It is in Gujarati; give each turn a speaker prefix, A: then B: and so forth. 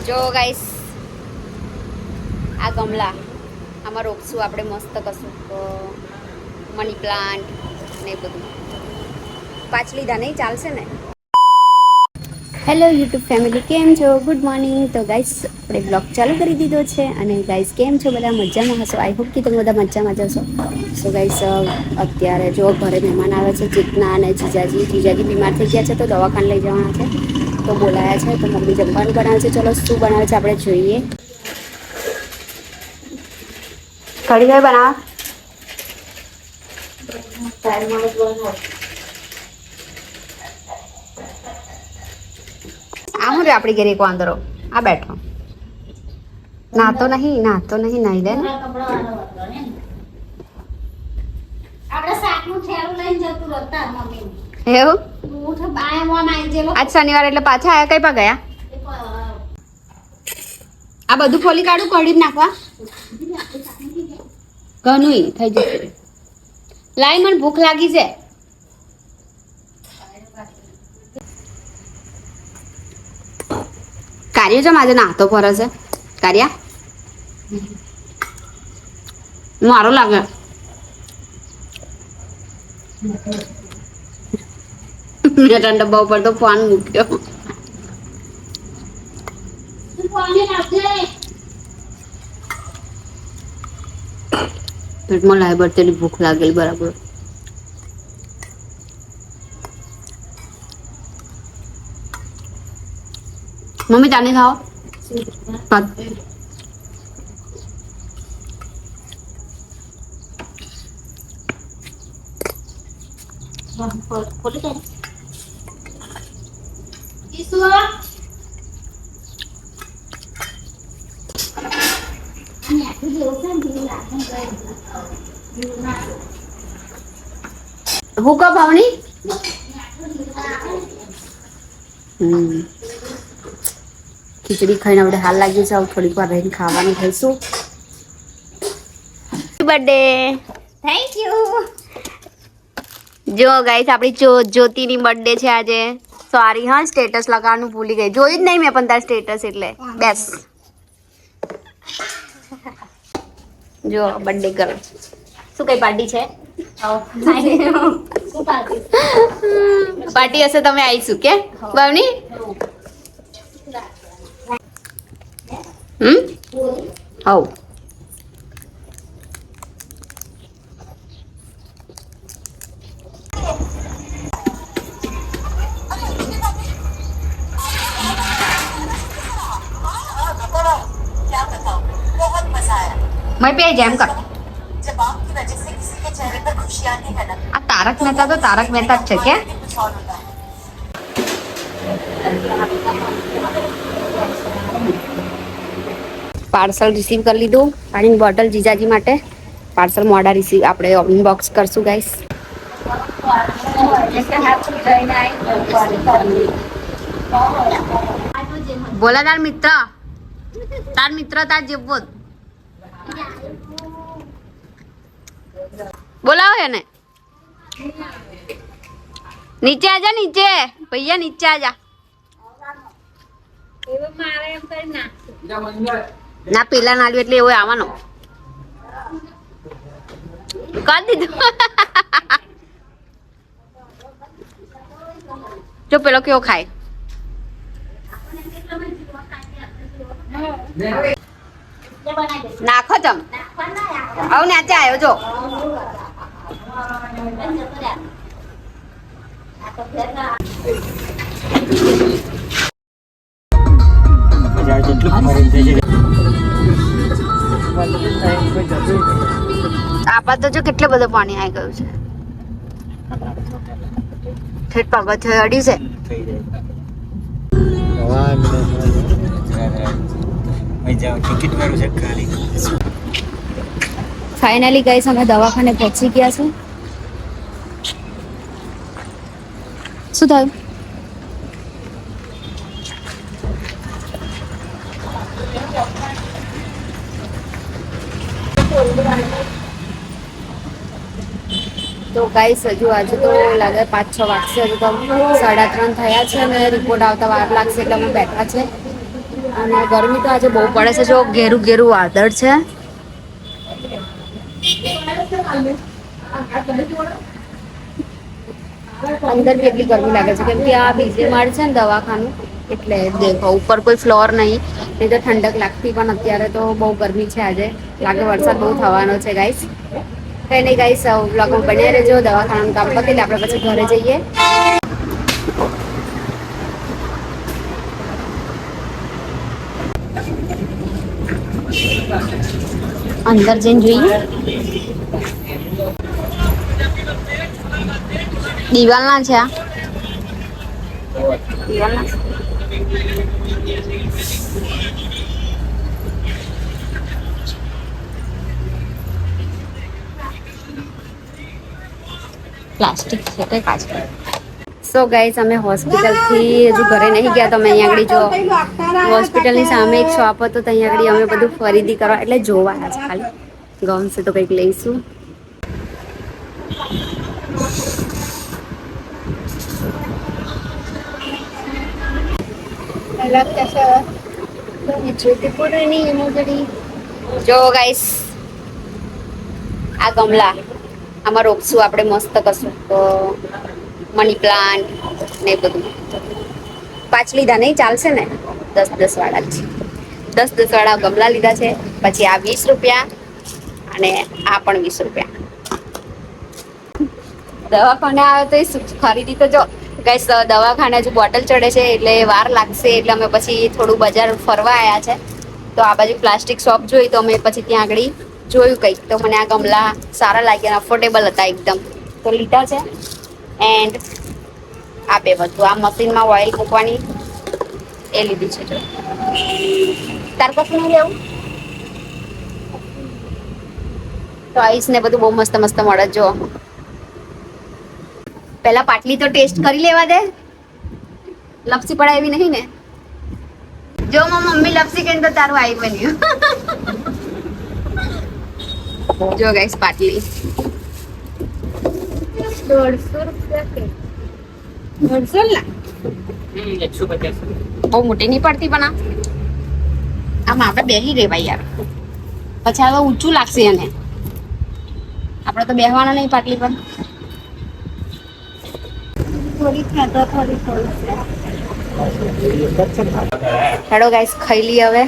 A: જો ગાઈસ આ ગમલા આમાં રોપશું આપણે મસ્ત કશું મની પ્લાન્ટ ને બધું પાંચ લીધા નહીં ચાલશે ને. હેલો યુટ્યુબ ફેમિલી, કેમ છો? Good morning. તો ગાઈસ આપણે બ્લોગ ચાલુ કરી દીધો છે અને ગાઈસ કેમ છો? બધા મજામાં હશો. આઈ હોપ કે તમે બધા મજામાં જશો. સો ગાઈસ અત્યારે જો ઘરે મહેમાન આવે છે, ચેતના અને જીજાજી બીમાર થઈ ગયા છે તો દવાખાને લઈ જવાના છે, તો બોલાયા છે. તો મમ્મી જમવાનું બનાવે છે. ચલો શું બનાવે છે આપણે જોઈએ. કઢી હોય બનાવ આવું રે આપણી ઘરે એક વાંદરો આ બેઠો નાતો નહીં નાઈ લે ને. એવું આજ શનિવાર એટલે પાછા આયા. કઈ પા ગયા? આ બધું ખોલી કાઢું, કઢી જ નાખવા ઘણું થઈ જશે. લાઈ મને ભૂખ લાગી છે. કાર્ય છે મારે નાતો ફરે છે. કાર્યા મારો લાગે ડબ્બા ઉપર તો ફોન મૂક્યો. પેટમાં લાય બરતેલી ભૂખ લાગેલી બરાબર. મમ્મી તાને ખાઓ. હું કા ભાવણી ખીચડી ખાઈને આપણે હાલ લાગી છે. થોડીક વાર રહીને ખાવાનું ખાઈશું. Birthday thank you. જો ગાઈસ આપણી જ્યોતિની બર્થડે છે આજે. સોરી હા, સ્ટેટસ લગાવવાનું ભૂલી ગઈ. જોયું જ નહીં મેં પણ તાર સ્ટેટસ એટલે બેસ. જો બર્થડે ગર્લ શું કઈ પાર્ટી છે? પાર્ટી હશે તમે આવીશું કે બાવની? હવ मैं पे जैम कर. आ तारक मेहता तो तारक मेहता જ છે કે? પાર્સલ રિસીવ કરી લીધું. પાણીની બોટલ જીજાજી માટે. પાર્સલ મોડા રિસીવ આપણે અનબોક્સ કરશું ગાઈસ. બોલા તાર મિત્ર તાર જેવો બોલાવો એને. નીચે આજા, નીચે ભૈયા નીચે આજા. ના પેલા નાલ્યું એટલે એવો આવવાનો કરી દીધું. જો પેલો કેવો ખાય. નાખો તમ આવ નાચે આવ્યો જો. આપા તો જો કેટલું બધું પાણી આવી ગયું છે. ઠેઠ પગથિયે અડી છે. ફાઇનલી ગાઈસ અમે દવાખાને પહોંચી ગયા છે. શું થયું? તો ગાઈસ હજુ આજે તો લાગે 5-6 વાગશે. હજુ તો 3:30 થયા છે અને રિપોર્ટ આવતા વાર લાગશે એટલે અમે બેઠા છે. અને ગરમી તો આજે બહુ પડે છે. જો ઘેરું ઘેરું વાદળ છે. અંદર કેટલી ગરમી લાગે છે કેમ કે આ બીજે માળ છે ને દવાખાનું, એટલે દેખો ઉપર કોઈ ફ્લોર નહીં તો ઠંડક લાગતી, પણ અત્યારે તો બહુ ગરમી છે. આજે લાગે વરસાદ બહુ થવાનો છે ગાઈસ. કઈ નહીં ગાઈસ, વ્લોગમાં બન્યા રહેજો. દવાખાનાનું કામ પતી એટલે આપણે પછી ઘરે જઈએ. અંદર જઈને જોઈએ. દિવાલના છે આ દિવાલના પ્લાસ્ટિક છે કઈ કાચ. સો ગાઈસ, અમે હોસ્પિટલથી હજુ ઘરે નહીં ગયા. તો અમે અહીંયા આગળ જો હોસ્પિટલની સામે એક શોપ હતો, તો અહીંયા આગળ અમે બધું ખરીદી કરવા એટલે જોવાના છે. ખાલી ગમશે તો કંઈક લઈશું. જો ગાઈસ, આ ગમલા આમાં રોપશું આપણે મસ્ત કશું તો મની પ્લાન્ટ ને બધું. 5 લીધા નહીં ચાલશે ને? 10-10 વાળા છે. 10-10 વાળા ગમલા લીધા છે. પછી આ 20 રૂપિયા અને આ પણ 20 રૂપિયા. દવાખાને આવે તો એ ખરીદી તો જો ગાઈસ, દવાખાને હજુ બોટલ ચડે છે એટલે વાર લાગશે. એટલે અમે પછી થોડું બજાર ફરવા આવ્યા છે. તો આ બાજુ પ્લાસ્ટિક શોપ જોઈ તો અમે પછી ત્યાં આગળ જોયું કંઈક, તો મને આ ગમલા સારા લાગ્યા, અફોર્ડેબલ હતા એકદમ, તો લીધા છે. એન્ડ આ બે બધું આ મશીનમાં ઓઇલ મૂકવાની એ લીધી છે. જો તાર કશું નહીં લેવું તો આઈસ ને બધું બહુ મસ્ત મસ્ત મળે. જો પહેલા પાટલી તો ટેસ્ટ કરી લેવા દે. લપસી પડાય એવી નહીં ને? જો મારી મમ્મી લપસી કહીને તો તારું આવી બન્યું. જો ગાઈસ, પાટલી 150 રૂપિયા કે 150 ના 150. બહુ મોટી નહીં પડતી પણ આમ આપણે બેસી રહેવાય યાર. પછી હવે ઊંચું લાગશે એને. આપણે તો બેસવાના નહીં પાટલી પર. હેડો ગાઈસ, ખાઈ લઈએ હવે.